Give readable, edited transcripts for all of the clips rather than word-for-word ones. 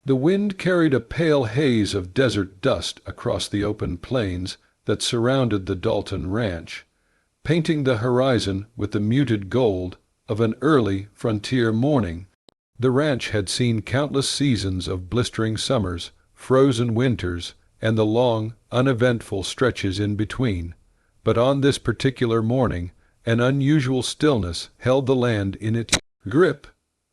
The wind carried a pale haze of desert dust across the open plains that surrounded the Dalton ranch, painting the horizon with the muted gold of an early frontier morning. The ranch had seen countless seasons of blistering summers, frozen winters, and the long, uneventful stretches in between. But on this particular morning, an unusual stillness held the land in its grip.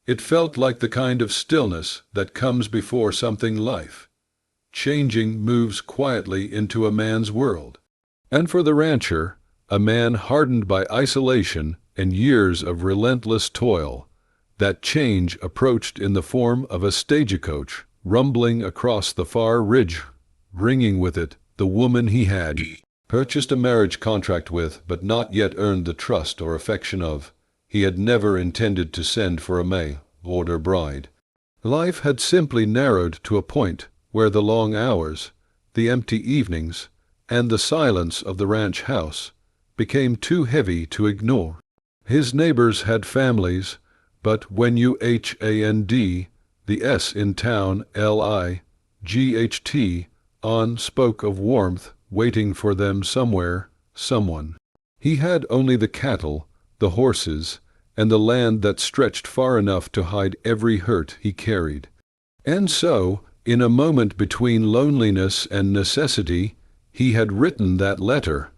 It felt like the kind of stillness that comes before something life-changing moves quietly into a man's world. And for the rancher, a man hardened by isolation and years of relentless toil, that change approached in the form of a stagecoach rumbling across the far ridge, bringing with it the woman he had purchased a marriage contract with but not yet earned the trust or affection of. He had never intended to send for a mail-order bride. Life had simply narrowed to a point where the long hours, the empty evenings, and the silence of the ranch house became too heavy to ignore. His neighbors had families, but when you HAND, the S in town, LIGHT, on spoke of warmth waiting for them somewhere, someone. He had only the cattle, the horses, and the land that stretched far enough to hide every hurt he carried. And so, in a moment between loneliness and necessity, he had written that letter,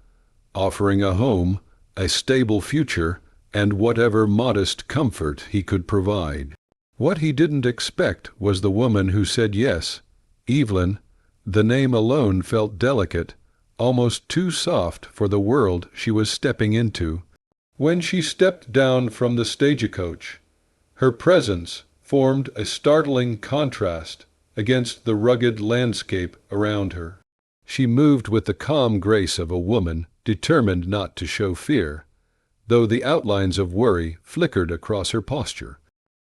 offering a home, a stable future, and whatever modest comfort he could provide. What he didn't expect was the woman who said yes. Evelyn, the name alone felt delicate, almost too soft for the world she was stepping into. When she stepped down from the stagecoach, her presence formed a startling contrast against the rugged landscape around her. She moved with the calm grace of a woman determined not to show fear, though the outlines of worry flickered across her posture.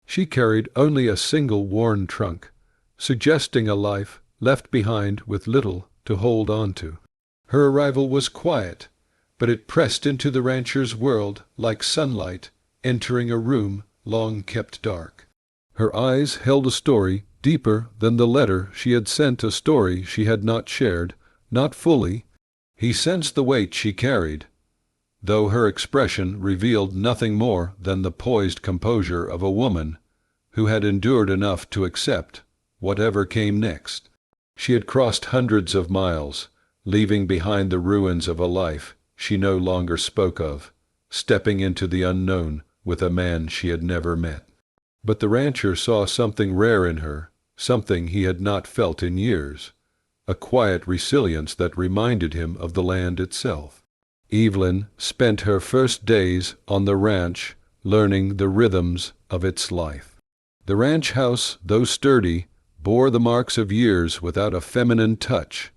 She carried only a single worn trunk, suggesting a life left behind with little to hold on to. Her arrival was quiet, but it pressed into the rancher's world like sunlight entering a room long kept dark. Her eyes held a story deeper than the letter she had sent, a story she had not shared, not fully. He sensed the weight she carried, though her expression revealed nothing more than the poised composure of a woman who had endured enough to accept whatever came next. She had crossed hundreds of miles, leaving behind the ruins of a life she no longer spoke of, stepping into the unknown with a man she had never met. But the rancher saw something rare in her, something he had not felt in years, a quiet resilience that reminded him of the land itself. Evelyn spent her first days on the ranch learning the rhythms of its life. The ranch house, though sturdy, bore the marks of years without a feminine touch.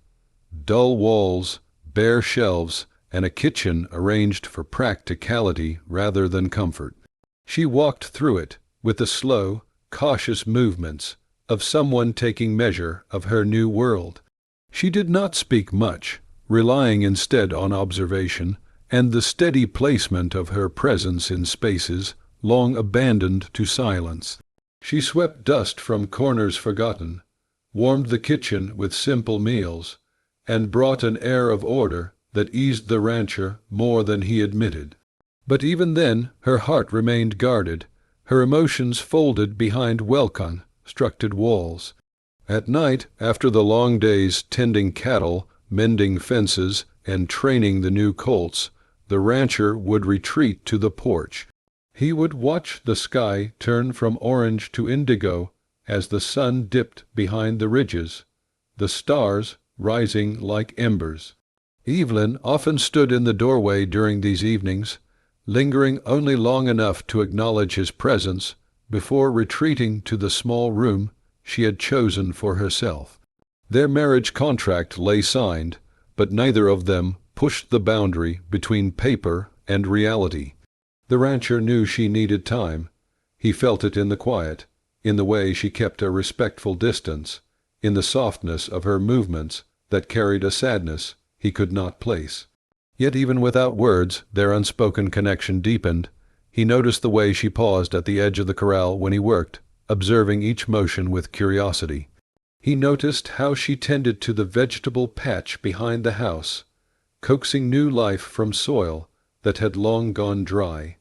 Dull walls, bare shelves, and a kitchen arranged for practicality rather than comfort. She walked through it with the slow, cautious movements of someone taking measure of her new world. She did not speak much, relying instead on observation and the steady placement of her presence in spaces long abandoned to silence. She swept dust from corners forgotten, warmed the kitchen with simple meals, and brought an air of order that eased the rancher more than he admitted. But even then her heart remained guarded, her emotions folded behind well-constructed walls. At night, after the long days tending cattle, mending fences, and training the new colts, the rancher would retreat to the porch. He would watch the sky turn from orange to indigo as the sun dipped behind the ridges, the stars rising like embers. Evelyn often stood in the doorway during these evenings, lingering only long enough to acknowledge his presence before retreating to the small room she had chosen for herself. Their marriage contract lay signed, but neither of them pushed the boundary between paper and reality. The rancher knew she needed time. He felt it in the quiet, in the way she kept a respectful distance, in the softness of her movements that carried a sadness he could not place. Yet even without words, their unspoken connection deepened. He noticed the way she paused at the edge of the corral when he worked, observing each motion with curiosity. He noticed how she tended to the vegetable patch behind the house, coaxing new life from soil that had long gone dry.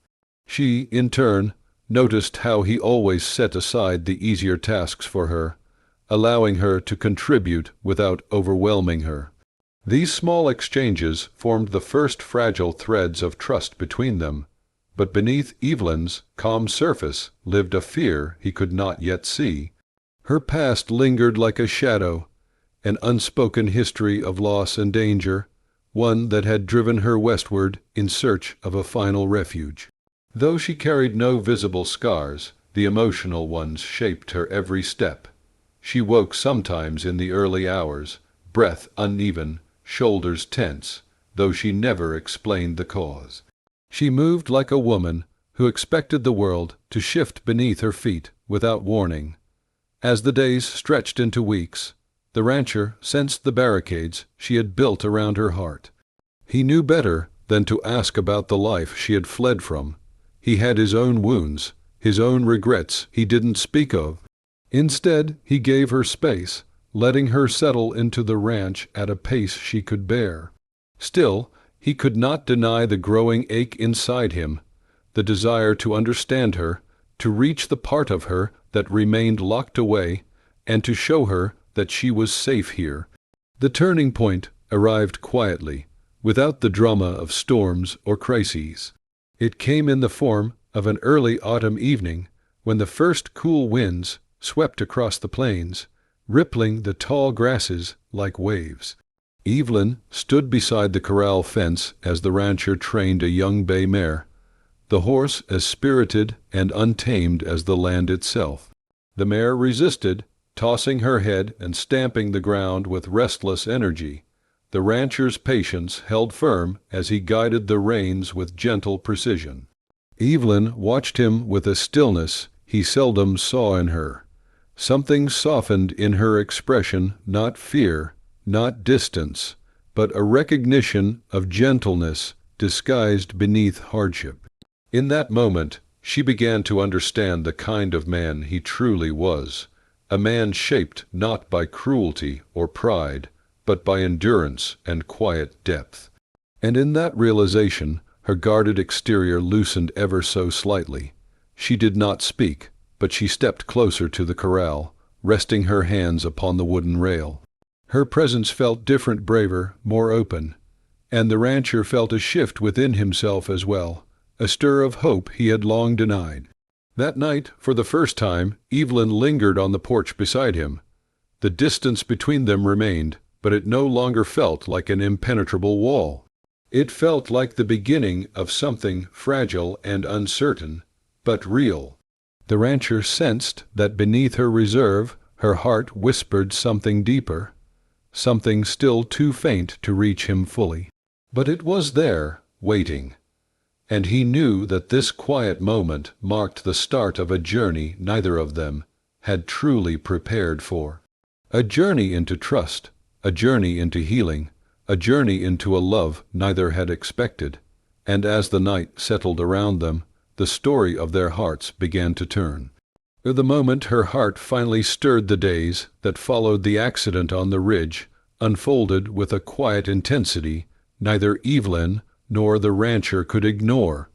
She, in turn, noticed how he always set aside the easier tasks for her, allowing her to contribute without overwhelming her. These small exchanges formed the first fragile threads of trust between them, but beneath Evelyn's calm surface lived a fear he could not yet see. Her past lingered like a shadow, an unspoken history of loss and danger, one that had driven her westward in search of a final refuge. Though she carried no visible scars, the emotional ones shaped her every step. She woke sometimes in the early hours, breath uneven, shoulders tense, though she never explained the cause. She moved like a woman who expected the world to shift beneath her feet without warning. As the days stretched into weeks, the rancher sensed the barricades she had built around her heart. He knew better than to ask about the life she had fled from. He had his own wounds, his own regrets he didn't speak of. Instead, he gave her space, letting her settle into the ranch at a pace she could bear. Still, he could not deny the growing ache inside him, the desire to understand her, to reach the part of her that remained locked away, and to show her that she was safe here. The turning point arrived quietly, without the drama of storms or crises. It came in the form of an early autumn evening when the first cool winds swept across the plains, rippling the tall grasses like waves. Evelyn stood beside the corral fence as the rancher trained a young bay mare, the horse as spirited and untamed as the land itself. The mare resisted, tossing her head and stamping the ground with restless energy. The rancher's patience held firm as he guided the reins with gentle precision. Evelyn watched him with a stillness he seldom saw in her. Something softened in her expression, not fear, not distance, but a recognition of gentleness disguised beneath hardship. In that moment, she began to understand the kind of man he truly was, a man shaped not by cruelty or pride, but by endurance and quiet depth. And in that realization, her guarded exterior loosened ever so slightly. She did not speak, but she stepped closer to the corral, resting her hands upon the wooden rail. Her presence felt different, braver, more open, and the rancher felt a shift within himself as well, a stir of hope he had long denied. That night, for the first time, Evelyn lingered on the porch beside him. The distance between them remained, but it no longer felt like an impenetrable wall. It felt like the beginning of something fragile and uncertain, but real. The rancher sensed that beneath her reserve, her heart whispered something deeper, something still too faint to reach him fully. But it was there, waiting. And he knew that this quiet moment marked the start of a journey neither of them had truly prepared for. A journey into trust, a journey into healing, a journey into a love neither had expected. And as the night settled around them, the story of their hearts began to turn. The moment her heart finally stirred, the days that followed the accident on the ridge unfolded with a quiet intensity neither Evelyn nor the rancher could ignore.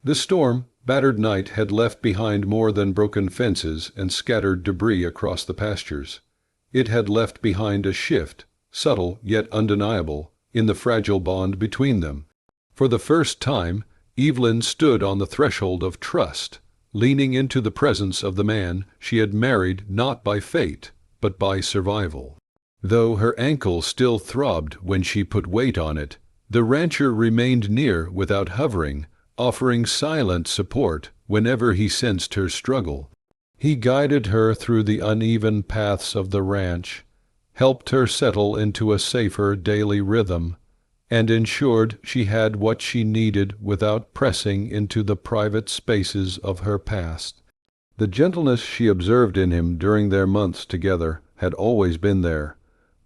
The storm-battered night had left behind more than broken fences and scattered debris across the pastures. It had left behind a shift, subtle yet undeniable, in the fragile bond between them. For the first time, Evelyn stood on the threshold of trust, leaning into the presence of the man she had married not by fate, but by survival. Though her ankle still throbbed when she put weight on it, the rancher remained near without hovering, offering silent support whenever he sensed her struggle. He guided her through the uneven paths of the ranch, helped her settle into a safer daily rhythm, and ensured she had what she needed without pressing into the private spaces of her past. The gentleness she observed in him during their months together had always been there,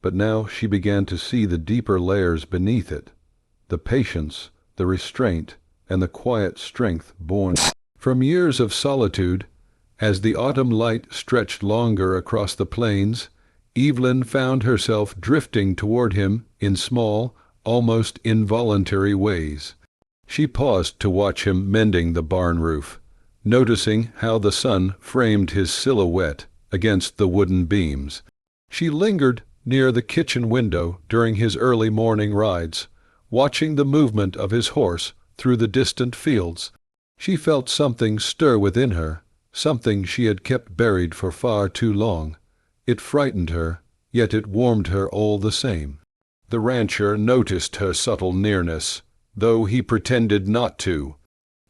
but now she began to see the deeper layers beneath it, the patience, the restraint, and the quiet strength born from years of solitude. As the autumn light stretched longer across the plains, Evelyn found herself drifting toward him in small, almost involuntary ways. She paused to watch him mending the barn roof, noticing how the sun framed his silhouette against the wooden beams. She lingered near the kitchen window during his early morning rides, watching the movement of his horse through the distant fields. She felt something stir within her, something she had kept buried for far too long. It frightened her, yet it warmed her all the same. The rancher noticed her subtle nearness, though he pretended not to.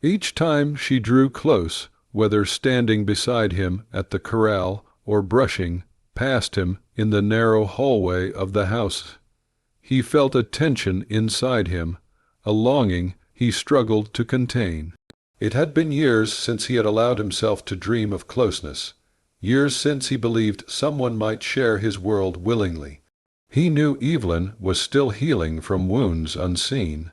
Each time she drew close, whether standing beside him at the corral or brushing past him in the narrow hallway of the house, he felt a tension inside him, a longing he struggled to contain. It had been years since he had allowed himself to dream of closeness, years since he believed someone might share his world willingly. He knew Evelyn was still healing from wounds unseen,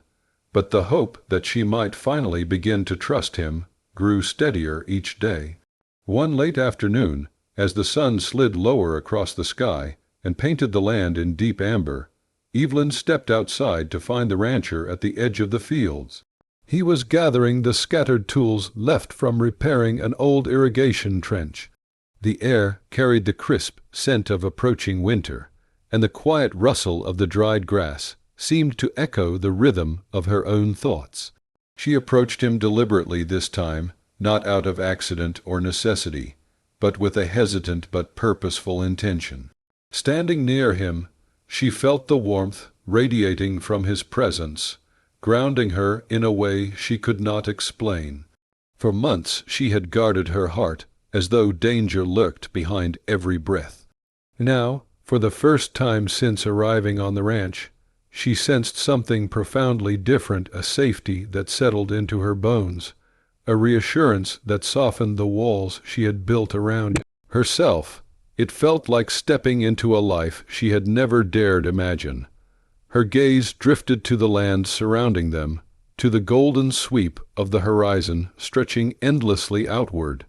but the hope that she might finally begin to trust him grew steadier each day. One late afternoon, as the sun slid lower across the sky and painted the land in deep amber, Evelyn stepped outside to find the rancher at the edge of the fields. He was gathering the scattered tools left from repairing an old irrigation trench. The air carried the crisp scent of approaching winter, and the quiet rustle of the dried grass seemed to echo the rhythm of her own thoughts. She approached him deliberately this time, not out of accident or necessity, but with a hesitant but purposeful intention. Standing near him, she felt the warmth radiating from his presence, grounding her in a way she could not explain. For months she had guarded her heart as though danger lurked behind every breath. Now, for the first time since arriving on the ranch, she sensed something profoundly different, a safety that settled into her bones, a reassurance that softened the walls she had built around herself. It felt like stepping into a life she had never dared imagine. Her gaze drifted to the land surrounding them, to the golden sweep of the horizon stretching endlessly outward.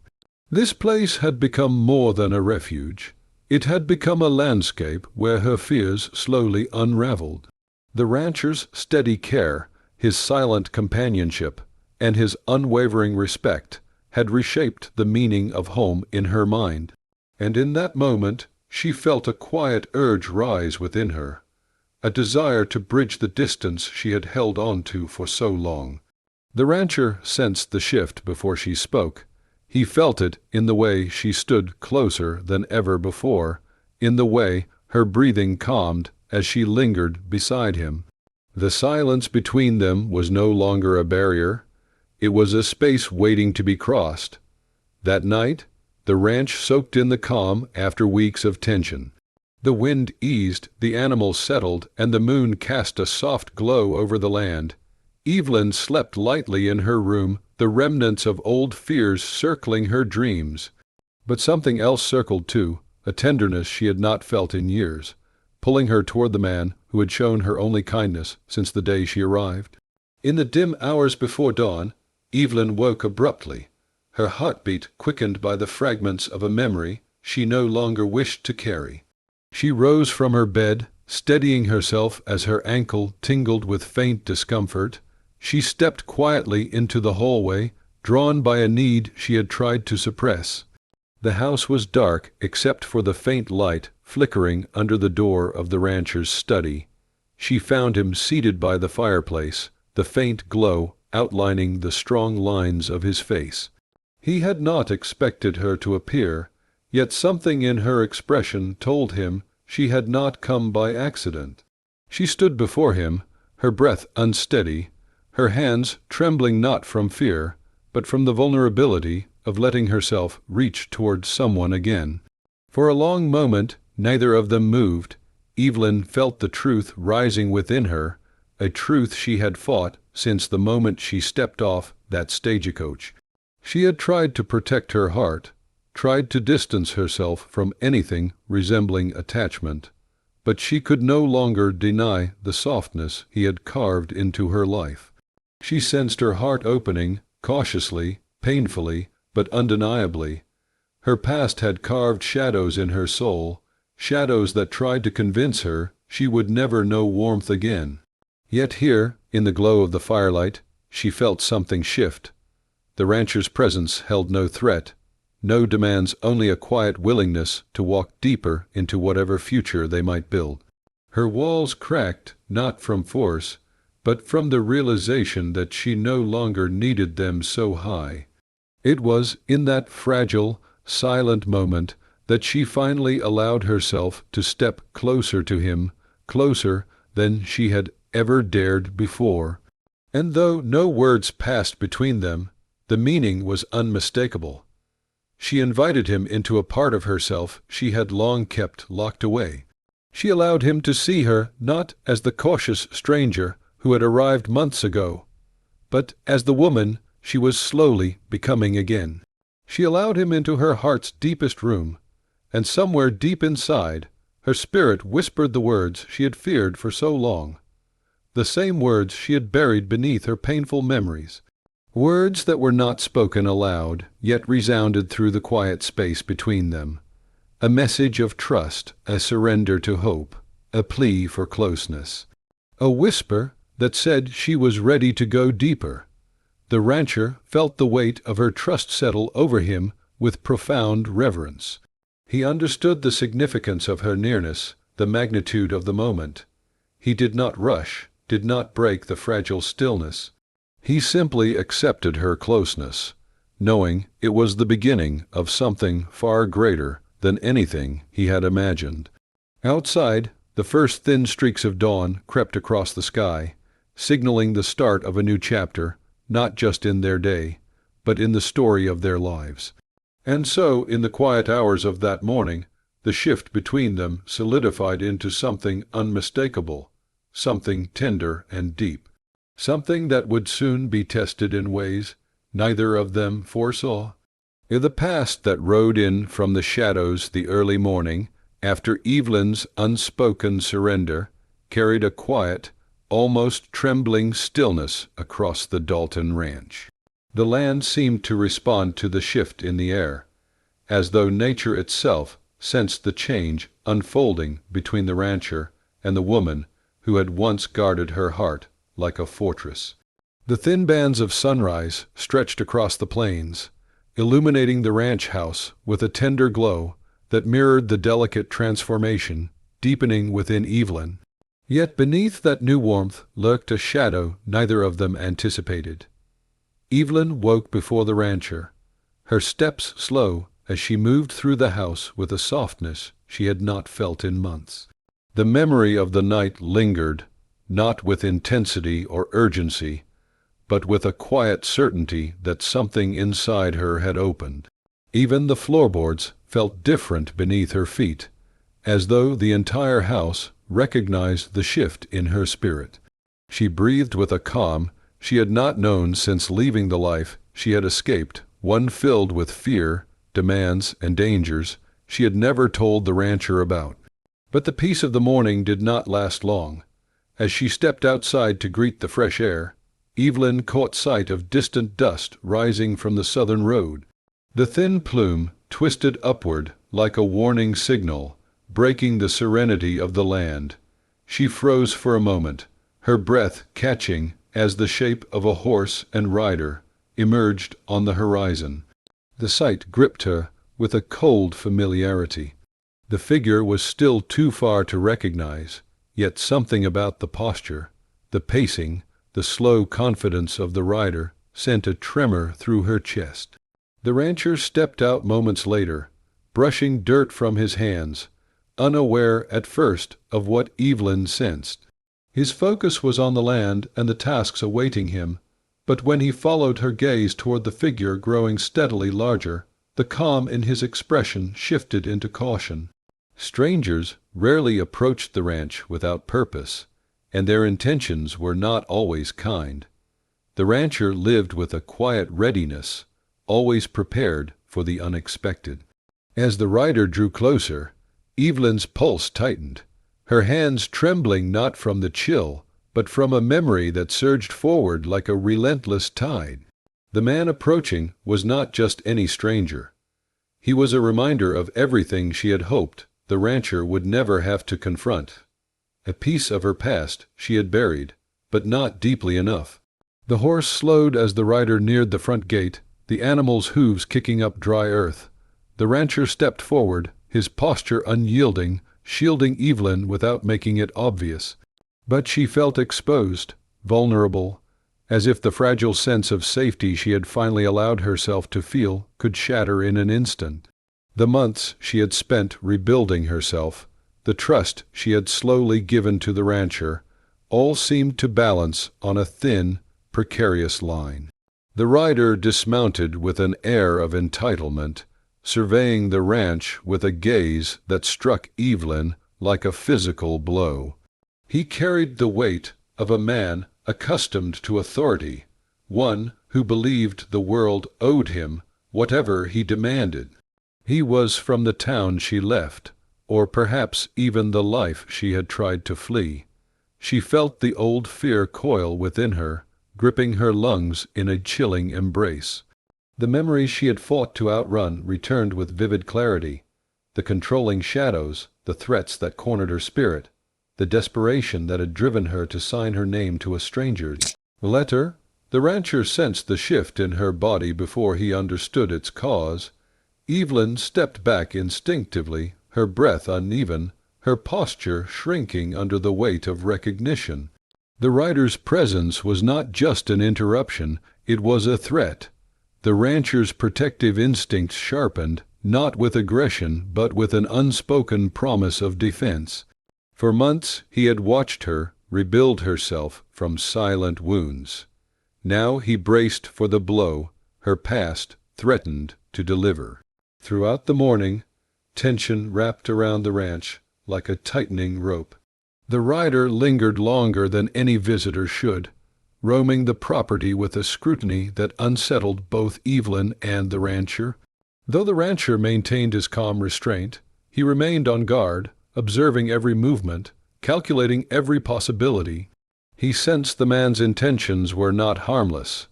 This place had become more than a refuge. It had become a landscape where her fears slowly unraveled. The rancher's steady care, his silent companionship, and his unwavering respect had reshaped the meaning of home in her mind. And in that moment she felt a quiet urge rise within her, a desire to bridge the distance she had held on to for so long. The rancher sensed the shift before she spoke. He felt it in the way she stood closer than ever before, in the way her breathing calmed as she lingered beside him. The silence between them was no longer a barrier. It was a space waiting to be crossed. That night, the ranch soaked in the calm after weeks of tension. The wind eased, the animals settled, and the moon cast a soft glow over the land. Evelyn slept lightly in her room, the remnants of old fears circling her dreams. But something else circled too, a tenderness she had not felt in years, pulling her toward the man who had shown her only kindness since the day she arrived. In the dim hours before dawn, Evelyn woke abruptly, her heartbeat quickened by the fragments of a memory she no longer wished to carry. She rose from her bed, steadying herself as her ankle tingled with faint discomfort. She stepped quietly into the hallway, drawn by a need she had tried to suppress. The house was dark except for the faint light flickering under the door of the rancher's study. She found him seated by the fireplace, the faint glow outlining the strong lines of his face. He had not expected her to appear, yet something in her expression told him she had not come by accident. She stood before him, her breath unsteady, her hands trembling not from fear, but from the vulnerability of letting herself reach toward someone again. For a long moment, neither of them moved. Evelyn felt the truth rising within her, a truth she had fought since the moment she stepped off that stagecoach. She had tried to protect her heart, tried to distance herself from anything resembling attachment, but she could no longer deny the softness he had carved into her life. She sensed her heart opening, cautiously, painfully, but undeniably. Her past had carved shadows in her soul, shadows that tried to convince her she would never know warmth again. Yet here, in the glow of the firelight, she felt something shift. The rancher's presence held no threat, no demands, only a quiet willingness to walk deeper into whatever future they might build. Her walls cracked, not from force, but from the realization that she no longer needed them so high. It was in that fragile, silent moment that she finally allowed herself to step closer to him, closer than she had ever dared before. And though no words passed between them, the meaning was unmistakable. She invited him into a part of herself she had long kept locked away. She allowed him to see her not as the cautious stranger who had arrived months ago, but as the woman she was slowly becoming again. She allowed him into her heart's deepest room, and somewhere deep inside, her spirit whispered the words she had feared for so long, the same words she had buried beneath her painful memories. Words that were not spoken aloud, yet resounded through the quiet space between them. A message of trust, a surrender to hope, a plea for closeness. A whisper that said she was ready to go deeper. The rancher felt the weight of her trust settle over him with profound reverence. He understood the significance of her nearness, the magnitude of the moment. He did not rush, did not break the fragile stillness. He simply accepted her closeness, knowing it was the beginning of something far greater than anything he had imagined. Outside, the first thin streaks of dawn crept across the sky, signaling the start of a new chapter, not just in their day, but in the story of their lives. And so, in the quiet hours of that morning, the shift between them solidified into something unmistakable, something tender and deep, something that would soon be tested in ways neither of them foresaw. In the past that rode in from the shadows the early morning, after Evelyn's unspoken surrender, carried a quiet, almost trembling stillness across the Dalton ranch. The land seemed to respond to the shift in the air, as though nature itself sensed the change unfolding between the rancher and the woman who had once guarded her heart like a fortress. The thin bands of sunrise stretched across the plains, illuminating the ranch house with a tender glow that mirrored the delicate transformation deepening within Evelyn. Yet beneath that new warmth lurked a shadow neither of them anticipated. Evelyn woke before the rancher, her steps slow as she moved through the house with a softness she had not felt in months. The memory of the night lingered, not with intensity or urgency, but with a quiet certainty that something inside her had opened. Even the floorboards felt different beneath her feet, as though the entire house recognized the shift in her spirit. She breathed with a calm she had not known since leaving the life she had escaped, one filled with fear, demands, and dangers she had never told the rancher about. But the peace of the morning did not last long. As she stepped outside to greet the fresh air, Evelyn caught sight of distant dust rising from the southern road. The thin plume twisted upward like a warning signal, breaking the serenity of the land. She froze for a moment, her breath catching as the shape of a horse and rider emerged on the horizon. The sight gripped her with a cold familiarity. The figure was still too far to recognize, yet something about the posture, the pacing, the slow confidence of the rider sent a tremor through her chest. The rancher stepped out moments later, brushing dirt from his hands, unaware at first of what Evelyn sensed. His focus was on the land and the tasks awaiting him, but when he followed her gaze toward the figure growing steadily larger, the calm in his expression shifted into caution. Strangers rarely approached the ranch without purpose, and their intentions were not always kind. The rancher lived with a quiet readiness, always prepared for the unexpected. As the rider drew closer, Evelyn's pulse tightened, her hands trembling not from the chill, but from a memory that surged forward like a relentless tide. The man approaching was not just any stranger. He was a reminder of everything she had hoped the rancher would never have to confront. A piece of her past she had buried, but not deeply enough. The horse slowed as the rider neared the front gate, the animal's hooves kicking up dry earth. The rancher stepped forward, his posture unyielding, shielding Evelyn without making it obvious. But she felt exposed, vulnerable, as if the fragile sense of safety she had finally allowed herself to feel could shatter in an instant. The months she had spent rebuilding herself, the trust she had slowly given to the rancher, all seemed to balance on a thin, precarious line. The rider dismounted with an air of entitlement, surveying the ranch with a gaze that struck Evelyn like a physical blow. He carried the weight of a man accustomed to authority, one who believed the world owed him whatever he demanded. He was from the town she left, or perhaps even the life she had tried to flee. She felt the old fear coil within her, gripping her lungs in a chilling embrace. The memories she had fought to outrun returned with vivid clarity. The controlling shadows, the threats that cornered her spirit, the desperation that had driven her to sign her name to a stranger's. Letter? The rancher sensed the shift in her body before he understood its cause. Evelyn stepped back instinctively, her breath uneven, her posture shrinking under the weight of recognition. The rider's presence was not just an interruption, it was a threat. The rancher's protective instincts sharpened, not with aggression, but with an unspoken promise of defense. For months he had watched her rebuild herself from silent wounds. Now he braced for the blow her past threatened to deliver. Throughout the morning, tension wrapped around the ranch like a tightening rope. The rider lingered longer than any visitor should, roaming the property with a scrutiny that unsettled both Evelyn and the rancher. Though the rancher maintained his calm restraint, he remained on guard, observing every movement, calculating every possibility. He sensed the man's intentions were not harmless,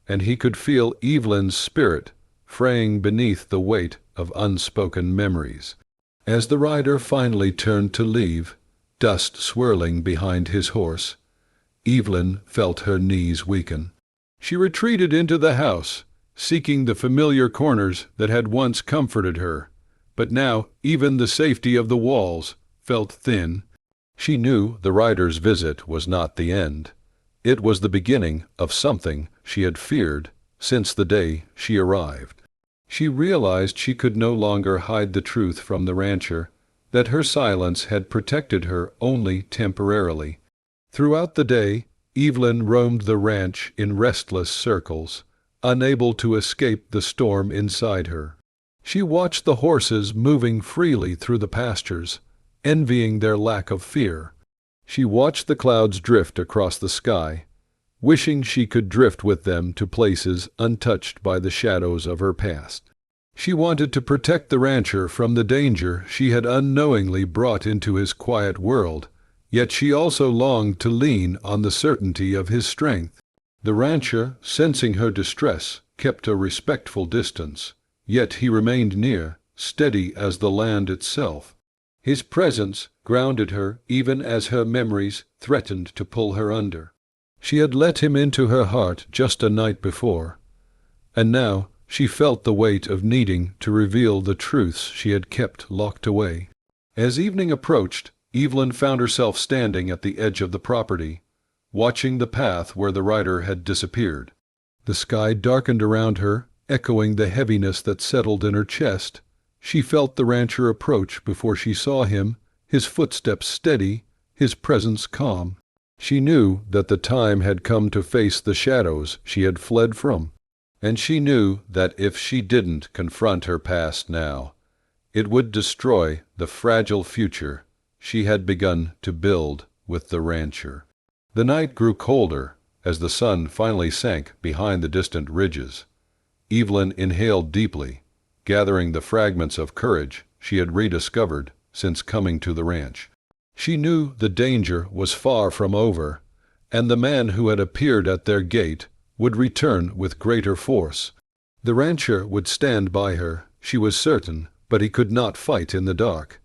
and he could feel Evelyn's spirit fraying beneath the weight of unspoken memories. As the rider finally turned to leave, dust swirling behind his horse, Evelyn felt her knees weaken. She retreated into the house, seeking the familiar corners that had once comforted her, but now even the safety of the walls felt thin. She knew the rider's visit was not the end. It was the beginning of something she had feared since the day she arrived. She realized she could no longer hide the truth from the rancher, that her silence had protected her only temporarily. Throughout the day, Evelyn roamed the ranch in restless circles, unable to escape the storm inside her. She watched the horses moving freely through the pastures, envying their lack of fear. She watched the clouds drift across the sky, wishing she could drift with them to places untouched by the shadows of her past. She wanted to protect the rancher from the danger she had unknowingly brought into his quiet world, yet she also longed to lean on the certainty of his strength. The rancher, sensing her distress, kept a respectful distance, yet he remained near, steady as the land itself. His presence grounded her even as her memories threatened to pull her under. She had let him into her heart just a night before, and now she felt the weight of needing to reveal the truths she had kept locked away. As evening approached, Evelyn found herself standing at the edge of the property, watching the path where the rider had disappeared. The sky darkened around her, echoing the heaviness that settled in her chest. She felt the rancher approach before she saw him, his footsteps steady, his presence calm. She knew that the time had come to face the shadows she had fled from, and she knew that if she didn't confront her past now, it would destroy the fragile future she had begun to build with the rancher. The night grew colder as the sun finally sank behind the distant ridges. Evelyn inhaled deeply, gathering the fragments of courage she had rediscovered since coming to the ranch. She knew the danger was far from over, and the man who had appeared at their gate would return with greater force. The rancher would stand by her, she was certain, but he could not fight in the dark.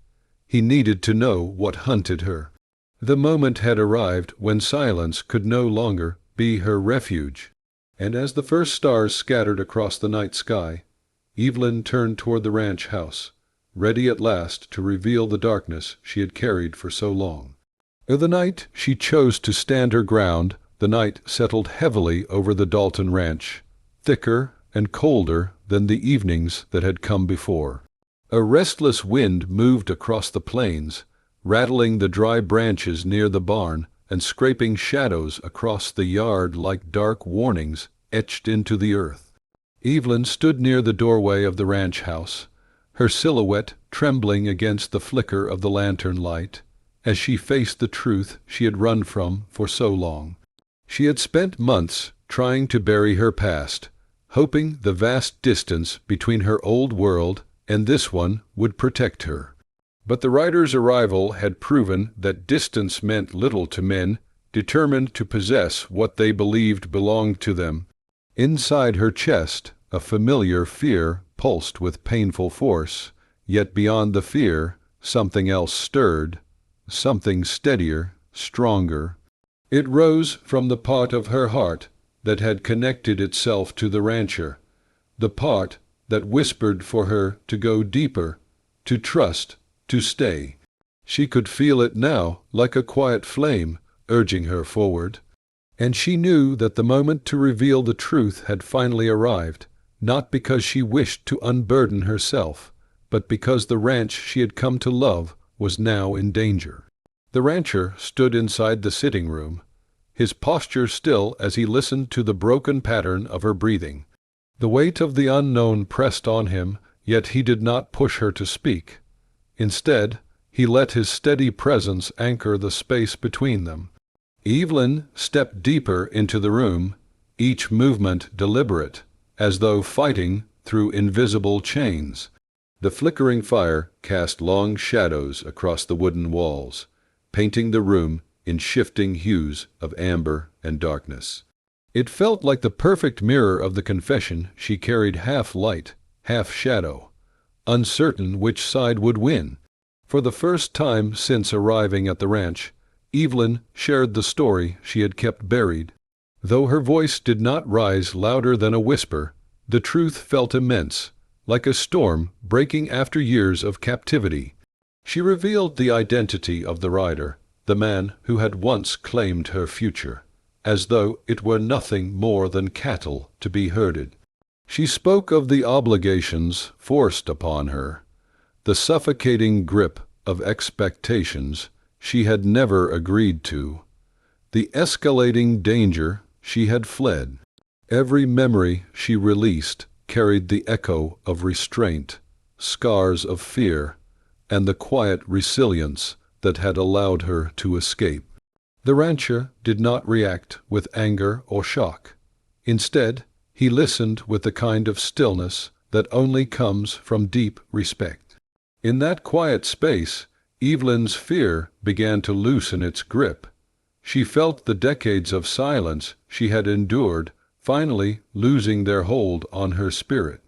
He needed to know what hunted her. The moment had arrived when silence could no longer be her refuge. And as the first stars scattered across the night sky, Evelyn turned toward the ranch house, ready at last to reveal the darkness she had carried for so long. The night she chose to stand her ground, the night settled heavily over the Dalton ranch, thicker and colder than the evenings that had come before. A restless wind moved across the plains, rattling the dry branches near the barn and scraping shadows across the yard like dark warnings etched into the earth. Evelyn stood near the doorway of the ranch house, her silhouette trembling against the flicker of the lantern light, as she faced the truth she had run from for so long. She had spent months trying to bury her past, hoping the vast distance between her old world and this one would protect her. But the writer's arrival had proven that distance meant little to men determined to possess what they believed belonged to them. Inside her chest, a familiar fear pulsed with painful force, yet beyond the fear, something else stirred, something steadier, stronger. It rose from the part of her heart that had connected itself to the rancher, the part that whispered for her to go deeper, to trust, to stay. She could feel it now like a quiet flame urging her forward. And she knew that the moment to reveal the truth had finally arrived, not because she wished to unburden herself, but because the ranch she had come to love was now in danger. The rancher stood inside the sitting room, his posture still as he listened to the broken pattern of her breathing. The weight of the unknown pressed on him, yet he did not push her to speak. Instead, he let his steady presence anchor the space between them. Evelyn stepped deeper into the room, each movement deliberate, as though fighting through invisible chains. The flickering fire cast long shadows across the wooden walls, painting the room in shifting hues of amber and darkness. It felt like the perfect mirror of the confession she carried, half light, half shadow, uncertain which side would win. For the first time since arriving at the ranch, Evelyn shared the story she had kept buried. Though her voice did not rise louder than a whisper, the truth felt immense, like a storm breaking after years of captivity. She revealed the identity of the rider, the man who had once claimed her future, as though it were nothing more than cattle to be herded. She spoke of the obligations forced upon her, the suffocating grip of expectations she had never agreed to, the escalating danger she had fled. Every memory she released carried the echo of restraint, scars of fear, and the quiet resilience that had allowed her to escape. The rancher did not react with anger or shock. Instead, he listened with the kind of stillness that only comes from deep respect. In that quiet space, Evelyn's fear began to loosen its grip. She felt the decades of silence she had endured finally losing their hold on her spirit.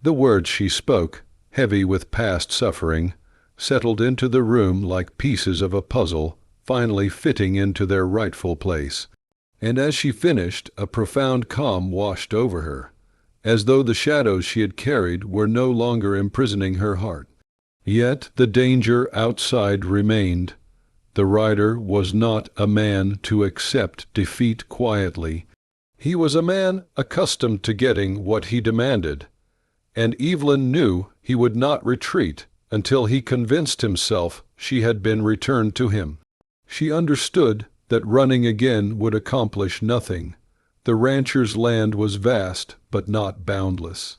The words she spoke, heavy with past suffering, settled into the room like pieces of a puzzle finally fitting into their rightful place. And as she finished, a profound calm washed over her, as though the shadows she had carried were no longer imprisoning her heart. Yet the danger outside remained. The rider was not a man to accept defeat quietly. He was a man accustomed to getting what he demanded, and Evelyn knew he would not retreat until he convinced himself she had been returned to him. She understood that running again would accomplish nothing. The rancher's land was vast, but not boundless.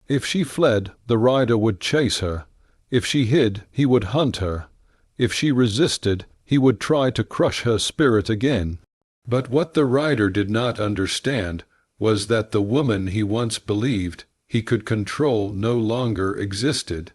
If she fled, the rider would chase her. If she hid, he would hunt her. If she resisted, he would try to crush her spirit again. But what the rider did not understand was that the woman he once believed he could control no longer existed.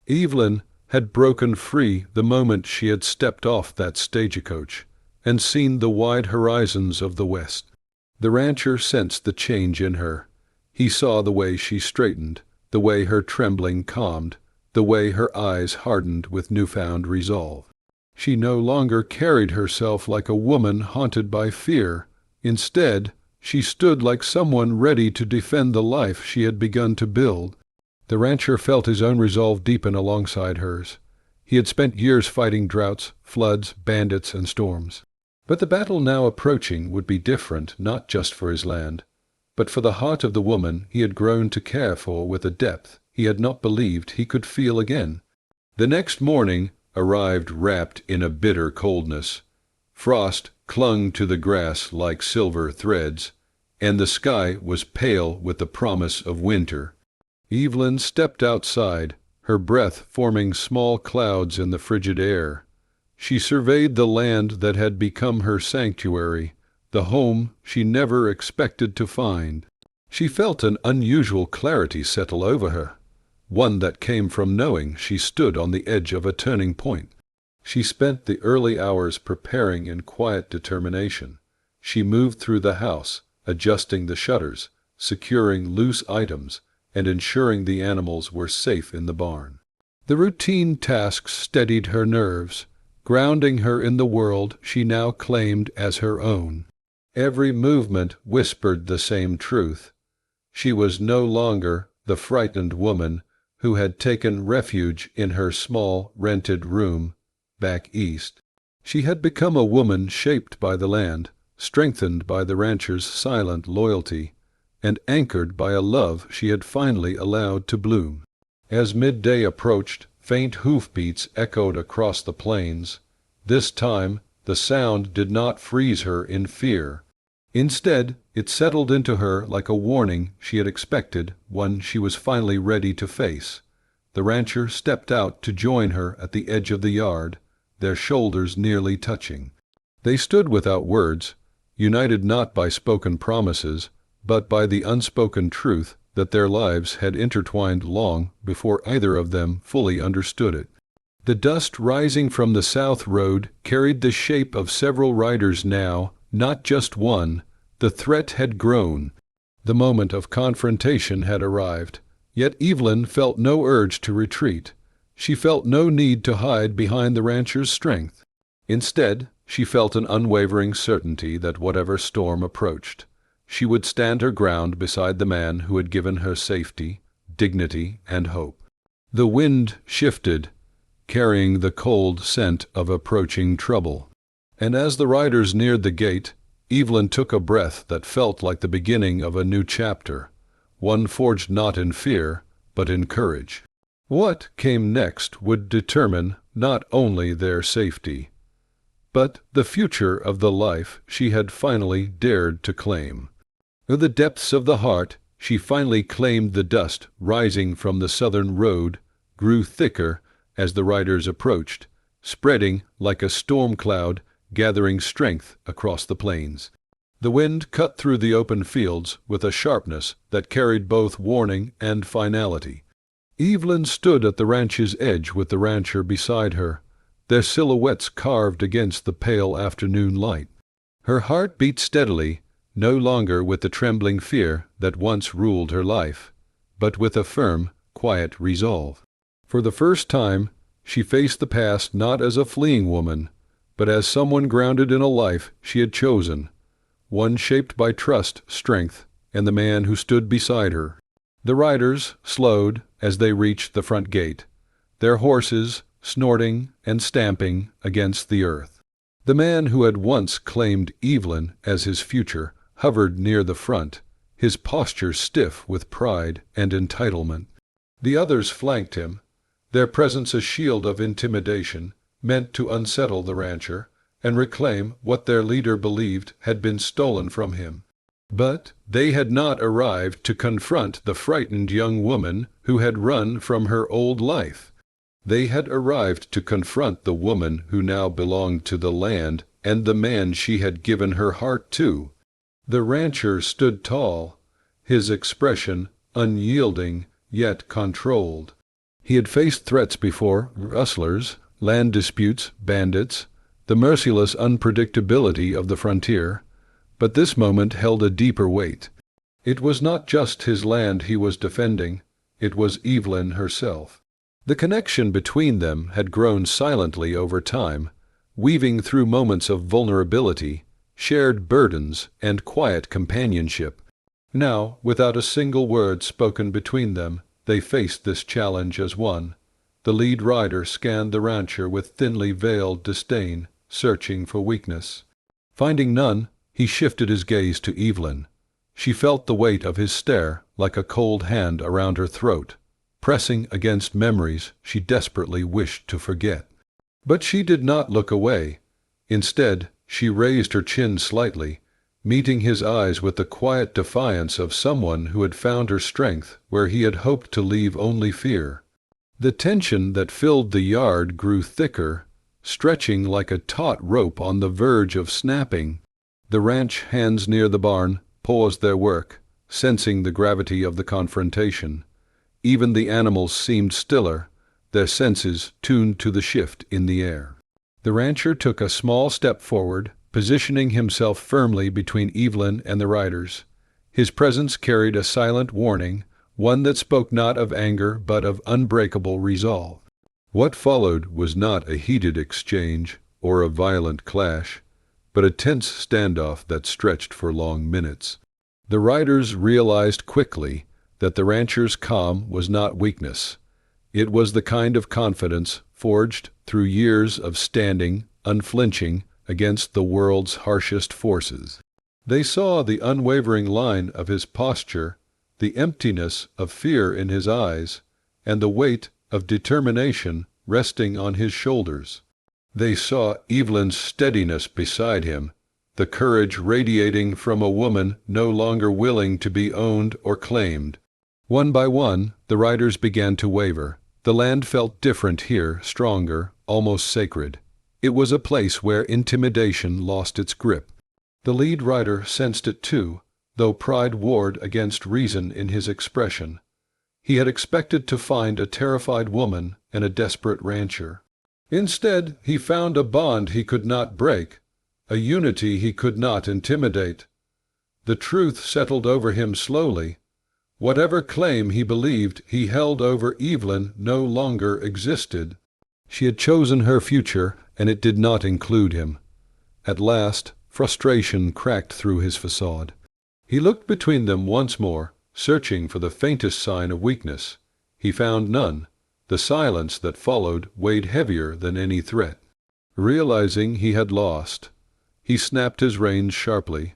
Evelyn had broken free the moment she had stepped off that stagecoach and seen the wide horizons of the west. The rancher sensed the change in her. He saw the way she straightened, the way her trembling calmed, the way her eyes hardened with newfound resolve. She no longer carried herself like a woman haunted by fear. Instead, she stood like someone ready to defend the life she had begun to build. The rancher felt his own resolve deepen alongside hers. He had spent years fighting droughts, floods, bandits, and storms. But the battle now approaching would be different, not just for his land, but for the heart of the woman he had grown to care for with a depth he had not believed he could feel again. The next morning arrived wrapped in a bitter coldness. Frost clung to the grass like silver threads, and the sky was pale with the promise of winter. Evelyn stepped outside, her breath forming small clouds in the frigid air. She surveyed the land that had become her sanctuary, the home she never expected to find. She felt an unusual clarity settle over her, one that came from knowing she stood on the edge of a turning point. She spent the early hours preparing in quiet determination. She moved through the house, adjusting the shutters, securing loose items, and ensuring the animals were safe in the barn. The routine tasks steadied her nerves, grounding her in the world she now claimed as her own. Every movement whispered the same truth. She was no longer the frightened woman who had taken refuge in her small, rented room back east. She had become a woman shaped by the land, strengthened by the rancher's silent loyalty, and anchored by a love she had finally allowed to bloom. As midday approached, faint hoofbeats echoed across the plains. This time, the sound did not freeze her in fear. Instead, it settled into her like a warning she had expected, one she was finally ready to face. The rancher stepped out to join her at the edge of the yard, their shoulders nearly touching. They stood without words, united not by spoken promises, but by the unspoken truth that their lives had intertwined long before either of them fully understood it. The dust rising from the south road carried the shape of several riders now, not just one. The threat had grown. The moment of confrontation had arrived. Yet Evelyn felt no urge to retreat. She felt no need to hide behind the rancher's strength. Instead, she felt an unwavering certainty that whatever storm approached, she would stand her ground beside the man who had given her safety, dignity, and hope. The wind shifted, carrying the cold scent of approaching trouble. And as the riders neared the gate, Evelyn took a breath that felt like the beginning of a new chapter, one forged not in fear, but in courage. What came next would determine not only their safety, but the future of the life she had finally dared to claim. In the depths of the heart, she finally claimed the dust rising from the southern road, grew thicker as the riders approached, spreading like a storm cloud, gathering strength across the plains. The wind cut through the open fields with a sharpness that carried both warning and finality. Evelyn stood at the ranch's edge with the rancher beside her, their silhouettes carved against the pale afternoon light. Her heart beat steadily, no longer with the trembling fear that once ruled her life, but with a firm, quiet resolve. For the first time, she faced the past not as a fleeing woman, but as someone grounded in a life she had chosen, one shaped by trust, strength, and the man who stood beside her. The riders slowed as they reached the front gate, their horses snorting and stamping against the earth. The man who had once claimed Evelyn as his future hovered near the front, his posture stiff with pride and entitlement. The others flanked him, their presence a shield of intimidation, meant to unsettle the rancher and reclaim what their leader believed had been stolen from him. But they had not arrived to confront the frightened young woman who had run from her old life. They had arrived to confront the woman who now belonged to the land and the man she had given her heart to. The rancher stood tall, his expression unyielding yet controlled. He had faced threats before, rustlers, land disputes, bandits, the merciless unpredictability of the frontier, but this moment held a deeper weight. It was not just his land he was defending, it was Evelyn herself. The connection between them had grown silently over time, weaving through moments of vulnerability, shared burdens, and quiet companionship. Now, without a single word spoken between them, they faced this challenge as one. The lead rider scanned the rancher with thinly veiled disdain, searching for weakness. Finding none, he shifted his gaze to Evelyn. She felt the weight of his stare like a cold hand around her throat, pressing against memories she desperately wished to forget. But she did not look away. Instead, she raised her chin slightly, meeting his eyes with the quiet defiance of someone who had found her strength where he had hoped to leave only fear. The tension that filled the yard grew thicker, stretching like a taut rope on the verge of snapping. The ranch hands near the barn paused their work, sensing the gravity of the confrontation. Even the animals seemed stiller, their senses tuned to the shift in the air. The rancher took a small step forward, positioning himself firmly between Evelyn and the riders. His presence carried a silent warning, one that spoke not of anger but of unbreakable resolve. What followed was not a heated exchange or a violent clash, but a tense standoff that stretched for long minutes. The riders realized quickly that the rancher's calm was not weakness. It was the kind of confidence forged through years of standing, unflinching, against the world's harshest forces. They saw the unwavering line of his posture, the emptiness of fear in his eyes, and the weight of determination resting on his shoulders. They saw Evelyn's steadiness beside him, the courage radiating from a woman no longer willing to be owned or claimed. One by one, the riders began to waver. The land felt different here, stronger, almost sacred. It was a place where intimidation lost its grip. The lead rider sensed it too, though pride warred against reason in his expression. He had expected to find a terrified woman and a desperate rancher. Instead, he found a bond he could not break, a unity he could not intimidate. The truth settled over him slowly. Whatever claim he believed he held over Evelyn no longer existed. She had chosen her future, and it did not include him. At last, frustration cracked through his facade. He looked between them once more, searching for the faintest sign of weakness. He found none. The silence that followed weighed heavier than any threat. Realizing he had lost, he snapped his reins sharply,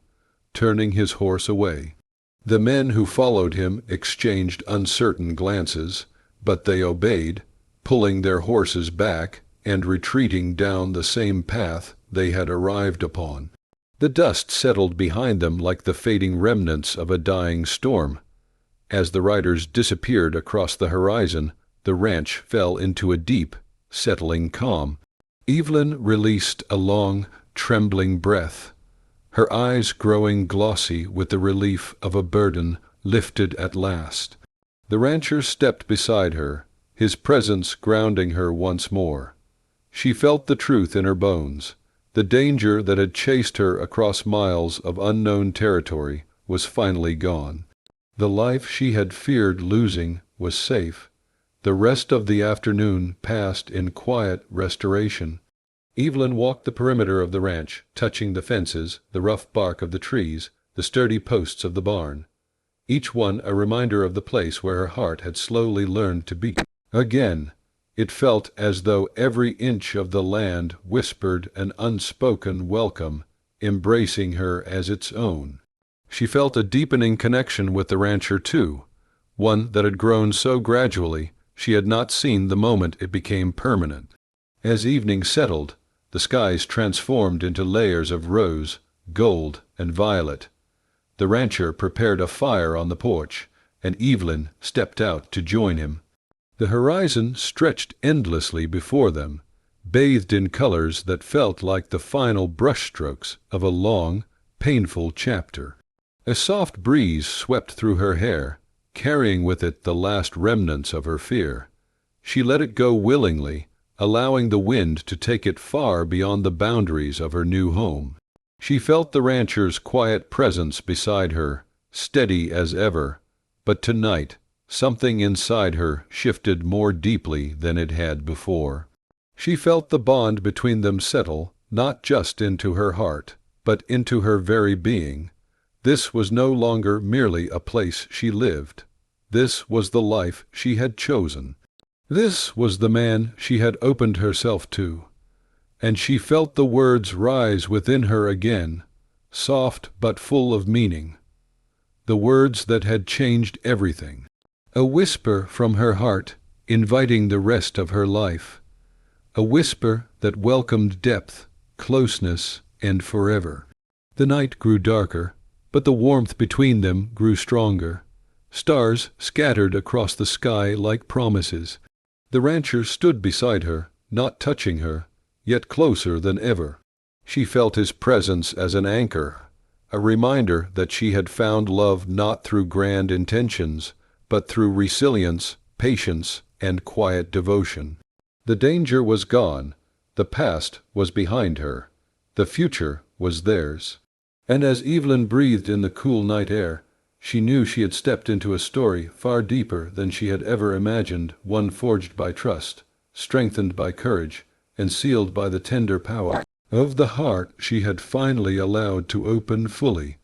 turning his horse away. The men who followed him exchanged uncertain glances, but they obeyed, pulling their horses back and retreating down the same path they had arrived upon. The dust settled behind them like the fading remnants of a dying storm. As the riders disappeared across the horizon, the ranch fell into a deep, settling calm. Evelyn released a long, trembling breath, her eyes growing glossy with the relief of a burden lifted at last. The rancher stepped beside her, his presence grounding her once more. She felt the truth in her bones. The danger that had chased her across miles of unknown territory was finally gone. The life she had feared losing was safe. The rest of the afternoon passed in quiet restoration. Evelyn walked the perimeter of the ranch, touching the fences, the rough bark of the trees, the sturdy posts of the barn, each one a reminder of the place where her heart had slowly learned to beat. Again, it felt as though every inch of the land whispered an unspoken welcome, embracing her as its own. She felt a deepening connection with the rancher too, one that had grown so gradually she had not seen the moment it became permanent. As evening settled, the skies transformed into layers of rose, gold, and violet. The rancher prepared a fire on the porch, and Evelyn stepped out to join him. The horizon stretched endlessly before them, bathed in colors that felt like the final brushstrokes of a long, painful chapter. A soft breeze swept through her hair, carrying with it the last remnants of her fear. She let it go willingly, allowing the wind to take it far beyond the boundaries of her new home. She felt the rancher's quiet presence beside her, steady as ever, but tonight something inside her shifted more deeply than it had before. She felt the bond between them settle, not just into her heart, but into her very being. This was no longer merely a place she lived. This was the life she had chosen. This was the man she had opened herself to. And she felt the words rise within her again, soft but full of meaning. The words that had changed everything. A whisper from her heart, inviting the rest of her life. A whisper that welcomed depth, closeness, and forever. The night grew darker, but the warmth between them grew stronger. Stars scattered across the sky like promises. The rancher stood beside her, not touching her, yet closer than ever. She felt his presence as an anchor, a reminder that she had found love not through grand intentions, but through resilience, patience, and quiet devotion. The danger was gone. The past was behind her. The future was theirs. And as Evelyn breathed in the cool night air, she knew she had stepped into a story far deeper than she had ever imagined, one forged by trust, strengthened by courage, and sealed by the tender power of the heart she had finally allowed to open fully.